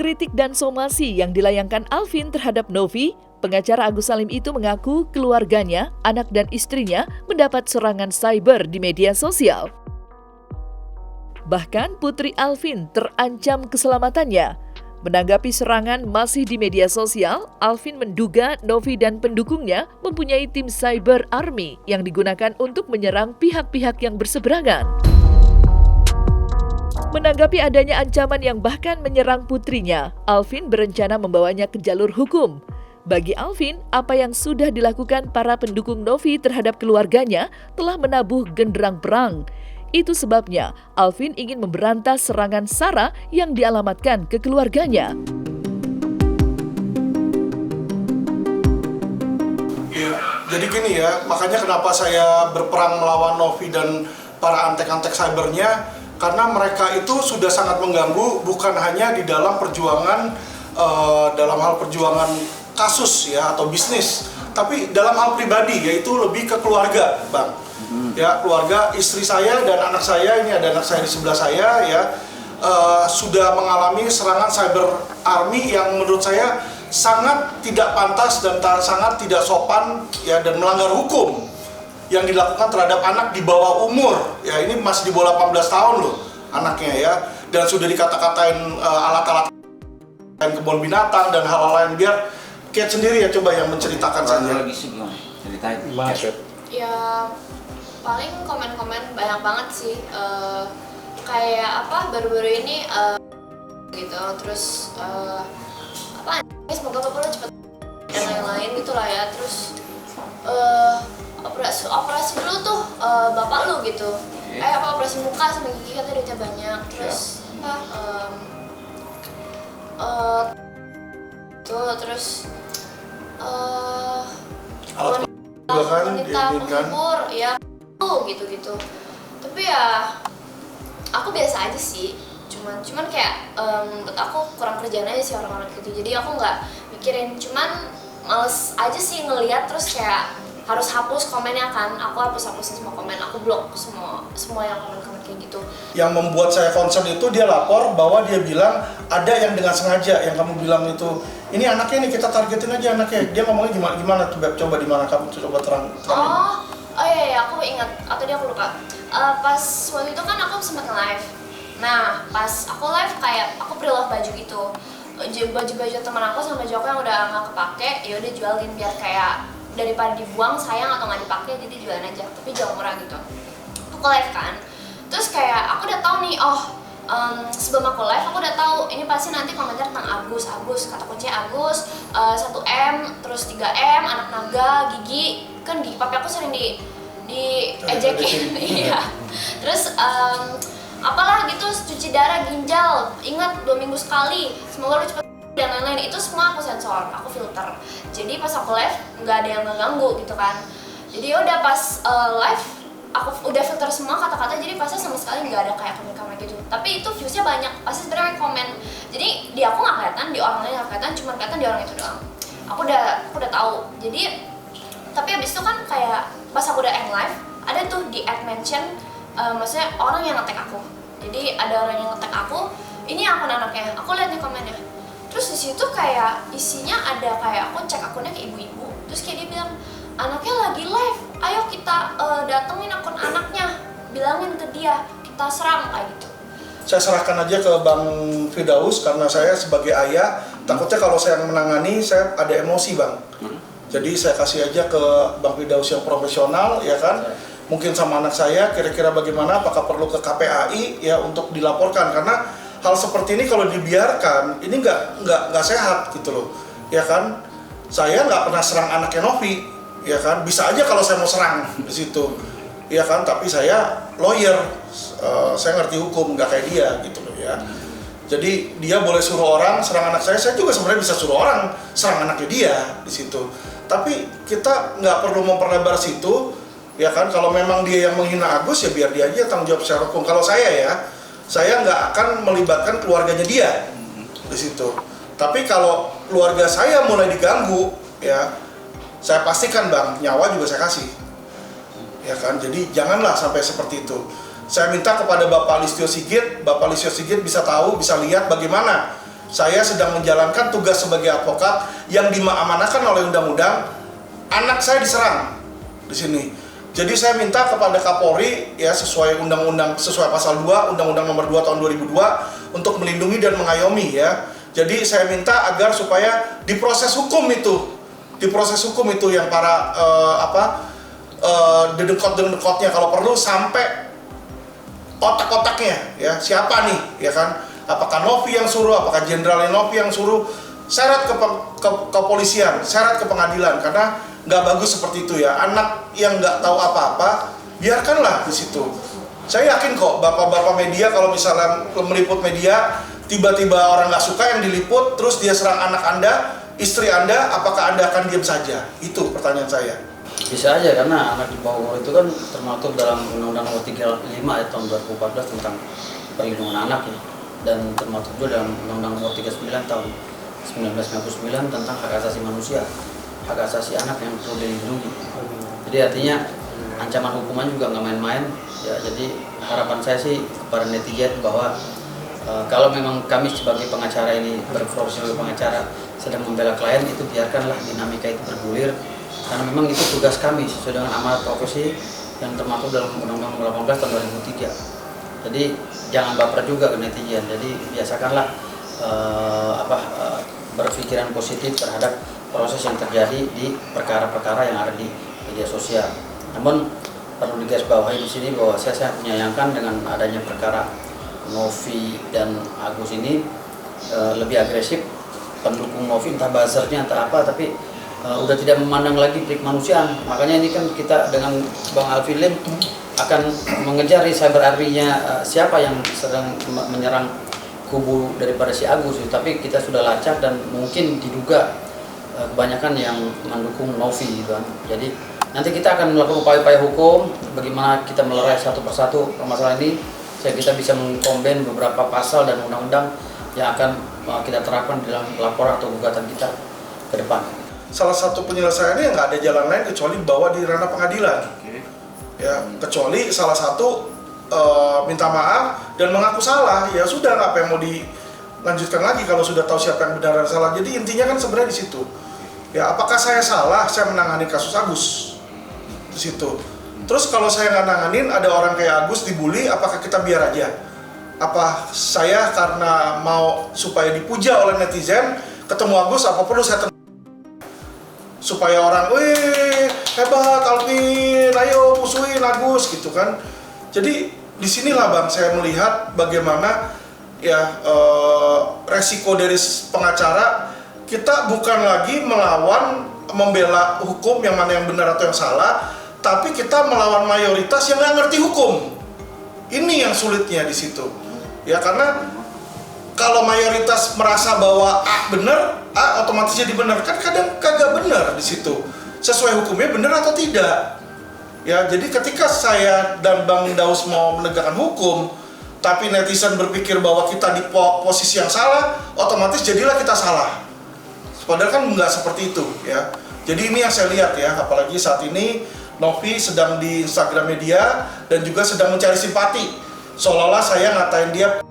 kritik dan somasi yang dilayangkan Alvin terhadap Novi, pengacara Agus Salim itu mengaku keluarganya, anak dan istrinya mendapat serangan cyber di media sosial. Bahkan putri Alvin terancam keselamatannya. Menanggapi serangan masih di media sosial, Alvin menduga Novi dan pendukungnya mempunyai tim cyber army yang digunakan untuk menyerang pihak-pihak yang berseberangan. Menanggapi adanya ancaman yang bahkan menyerang putrinya, Alvin berencana membawanya ke jalur hukum. Bagi Alvin, apa yang sudah dilakukan para pendukung Novi terhadap keluarganya telah menabuh genderang perang. Itu sebabnya Alvin ingin memberantas serangan SARA yang dialamatkan ke keluarganya. Ya, jadi gini ya, makanya kenapa saya berperang melawan Novi dan para antek-antek cybernya, karena mereka itu sudah sangat mengganggu bukan hanya di dalam perjuangan, dalam hal perjuangan kasus ya atau bisnis, tapi dalam hal pribadi, yaitu lebih ke keluarga, Bang. Ya, keluarga, istri saya dan anak saya, ini ada anak saya di sebelah saya ya, sudah mengalami serangan cyber army yang menurut saya sangat tidak pantas dan sangat tidak sopan ya, dan melanggar hukum yang dilakukan terhadap anak di bawah umur ya. Ini masih di bawah 18 tahun loh anaknya ya, dan sudah dikata-katain alat-alat kebun binatang dan hal-hal lain. Biar Kate sendiri ya coba yang menceritakan saja. Ceritain. Ya paling komen-komen banyak banget sih, kayak apa baru-baru ini gitu, terus apa semoga bapak lo cepet dan lain-lain gitulah ya. Terus operasi dulu tuh bapak lu gitu, apa operasi muka sama gigi katanya duitnya banyak. Terus terus wanita penghibur ya gitu. Tapi ya aku biasa aja sih, cuman kayak menurut aku kurang kerjaan aja sih orang-orang gitu. Jadi aku nggak mikirin, cuman males aja sih ngelihat terus kayak harus hapus komennya kan. Aku hapusin semua komen, aku blok semua yang komen-komen kayak gitu. Yang membuat saya concern itu dia lapor bahwa dia bilang ada yang dengan sengaja, yang kamu bilang itu ini anaknya nih, kita targetin aja anaknya. Dia ngomongnya gimana coba di mana, kamu coba terang. Oh iya, aku ingat, atau dia aku lupa. Pas waktu itu kan aku sempat nge-live. Nah, pas aku live kayak aku pre-love baju gitu. Baju-baju teman aku sama baju aku yang udah nggak kepake, ya udah jualin biar kayak daripada dibuang sayang atau nggak dipakai, jadi jualan aja. Tapi jual murah gitu. Aku live kan. Terus kayak aku udah tahu nih, sebelum aku live aku udah tahu ini pasti nanti komentar tentang Agus, kata kunci Agus, 1M, terus 3M, anak naga, gigi. Kan gigi papi aku sering di ejekin. Iya. Terus apalah gitu, cuci darah, ginjal, ingat 2 minggu sekali, semoga lu cepet dan lain-lain. Itu semua aku sensor, aku filter. Jadi pas aku live nggak ada yang ngeganggu gitu kan. Jadi udah pas live aku udah filter semua kata-kata, jadi pasti sama sekali nggak ada kayak komen-komen gitu. Tapi itu viewsnya banyak, pasti sebenarnya komen. Jadi di aku nggak kelihatan, di orang lain nggak kelihatan, cuma kelihatan di orang itu doang. Aku udah tahu. Jadi tapi abis itu kan kayak pas aku udah end live, ada tuh di add mention, maksudnya orang yang nge-tag aku. Jadi ada orang yang nge-tag aku, ini akun anaknya, aku lihat nih komennya. Terus di situ kayak isinya ada kayak aku cek akunnya ke ibu-ibu, terus kayak dia bilang anaknya lagi live, ayo kita datengin akun anaknya, bilangin ke dia, kita serang kayak gitu. Saya serahkan aja ke Bang Firdaus karena saya sebagai ayah takutnya kalau saya menangani saya ada emosi, Bang. Jadi saya kasih aja ke Bang Firdaus yang profesional ya kan. Mungkin sama anak saya kira-kira bagaimana, apakah perlu ke KPAI ya untuk dilaporkan, karena hal seperti ini kalau dibiarkan ini nggak sehat gitu loh ya kan. Saya nggak pernah serang anaknya Novi ya kan, bisa aja kalau saya mau serang di situ ya kan, tapi saya lawyer, saya ngerti hukum, nggak kayak dia gitu loh ya. Jadi dia boleh suruh orang serang anak saya juga sebenarnya bisa suruh orang serang anaknya dia di situ. Tapi kita nggak perlu memperlebar situ ya kan. Kalau memang dia yang menghina Agus ya biar dia aja tanggung jawab secara hukum. Kalau saya nggak akan melibatkan keluarganya dia di situ. Tapi kalau keluarga saya mulai diganggu ya, saya pastikan Bang, nyawa juga saya kasih ya kan. Jadi janganlah sampai seperti itu. Saya minta kepada Bapak Listio Sigit bisa tahu, bisa lihat bagaimana saya sedang menjalankan tugas sebagai advokat yang diamanahkan oleh undang-undang. Anak saya diserang di sini. Jadi saya minta kepada Kapolri ya sesuai undang-undang, sesuai pasal 2 Undang-Undang Nomor 2 Tahun 2002 untuk melindungi dan mengayomi ya. Jadi saya minta agar supaya diproses hukum itu yang para dedekot-dedekotnya kalau perlu sampai otak-otaknya ya. Siapa nih ya kan? Apakah Novi yang suruh, apakah Jenderal Novi yang suruh? Seret ke kepolisian, seret ke pengadilan, karena nggak bagus seperti itu ya. Anak yang nggak tahu apa-apa, biarkanlah di situ. Saya yakin kok bapak-bapak media kalau misalnya meliput media, tiba-tiba orang nggak suka yang diliput, terus dia serang anak Anda, istri Anda, apakah Anda akan diam saja? Itu pertanyaan saya. Bisa aja, karena anak di bawah umur itu kan termaktub dalam Undang-Undang Nomor 35 tahun 2014 tentang perlindungan anak ya. Dan termaktub juga dalam Undang-Undang Nomor 39 tahun 1999 tentang hak asasi manusia, hak asasi anak yang perlu dilindungi. Jadi artinya ancaman hukuman juga nggak main-main ya. Jadi harapan saya sih kepada netizen bahwa kalau memang kami sebagai pengacara ini berprofesi sebagai pengacara sedang membela klien, itu biarkanlah dinamika itu bergulir, karena memang itu tugas kami sesuai dengan amanat profesi yang termaktub dalam Undang-Undang Nomor 18 tahun 2003. Jadi jangan baper juga ke netizen. Jadi biasakanlah berpikiran positif terhadap proses yang terjadi di perkara-perkara yang ada di media sosial. Namun perlu digarisbawahi di sini bahwa saya sangat menyayangkan dengan adanya perkara Novi dan Agus ini lebih agresif. Pendukung Novi entah buzzernya entah apa, tapi udah tidak memandang lagi trik manusiaan. Makanya ini kan kita dengan Bang Alvin Lim akan mengejar cyber army-nya siapa yang sedang menyerang kubu daripada si Agus, tapi kita sudah lacak dan mungkin diduga kebanyakan yang mendukung Novi gitu kan. Jadi nanti kita akan melakukan upaya-upaya hukum bagaimana kita melerai satu persatu permasalahan ini, sehingga kita bisa mengkombin beberapa pasal dan undang-undang yang akan kita terapkan dalam laporan atau gugatan kita ke depan. Salah satu penyelesaiannya nggak ada jalan lain kecuali bawa di ranah pengadilan. Ya, kecuali salah satu minta maaf dan mengaku salah, ya sudah, apa yang mau dilanjutkan lagi kalau sudah tahu siapa yang benar dan salah. Jadi intinya kan sebenarnya di situ. Ya, apakah saya salah saya menangani kasus Agus di situ. Terus kalau saya nggak nanganin, ada orang kayak Agus dibully, apakah kita biar aja? Apa saya karena mau supaya dipuja oleh netizen, ketemu Agus apa perlu saya supaya orang, wih hebat Alvin, ayo musuhin Agus gitu kan. Jadi disinilah Bang saya melihat bagaimana ya resiko dari pengacara. Kita bukan lagi melawan membela hukum yang mana yang benar atau yang salah, tapi kita melawan mayoritas yang nggak ngerti hukum. Ini yang sulitnya di situ. Ya karena kalau mayoritas merasa bahwa A benar, A otomatis jadi benar, kan kadang kagak benar di situ. Sesuai hukumnya benar atau tidak. Ya, jadi ketika saya dan Bang Daus mau menegakkan hukum, tapi netizen berpikir bahwa kita di posisi yang salah, otomatis jadilah kita salah. Padahal kan nggak seperti itu, ya. Jadi ini yang saya lihat ya, apalagi saat ini Novi sedang di Instagram media dan juga sedang mencari simpati. Seolah-olah saya ngatain dia,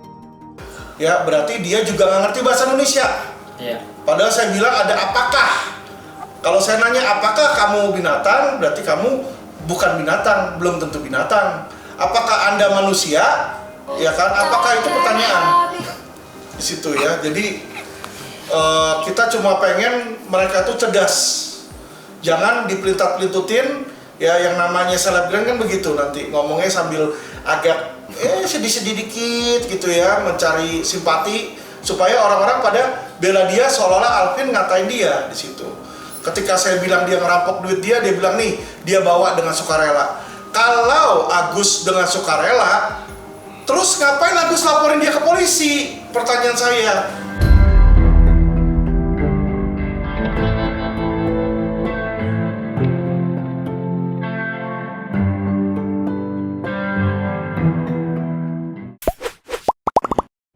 ya berarti dia juga nggak ngerti bahasa Indonesia. Yeah. Padahal saya bilang ada apakah. Kalau saya nanya apakah kamu binatang, berarti kamu bukan binatang, belum tentu binatang. Apakah Anda manusia? Ya kan? Apakah itu pertanyaan? Di situ ya. Jadi kita cuma pengen mereka tuh cerdas. Jangan dipelintat-pelintutin. Ya, yang namanya selebgram kan begitu, nanti ngomongnya sambil agak sedih-sedih dikit gitu ya, mencari simpati supaya orang-orang pada bela dia seolah-olah Alvin ngatain dia di situ. Ketika saya bilang dia ngerampok duit dia bilang nih, dia bawa dengan sukarela. Kalau Agus dengan sukarela, terus ngapain Agus laporin dia ke polisi? Pertanyaan saya.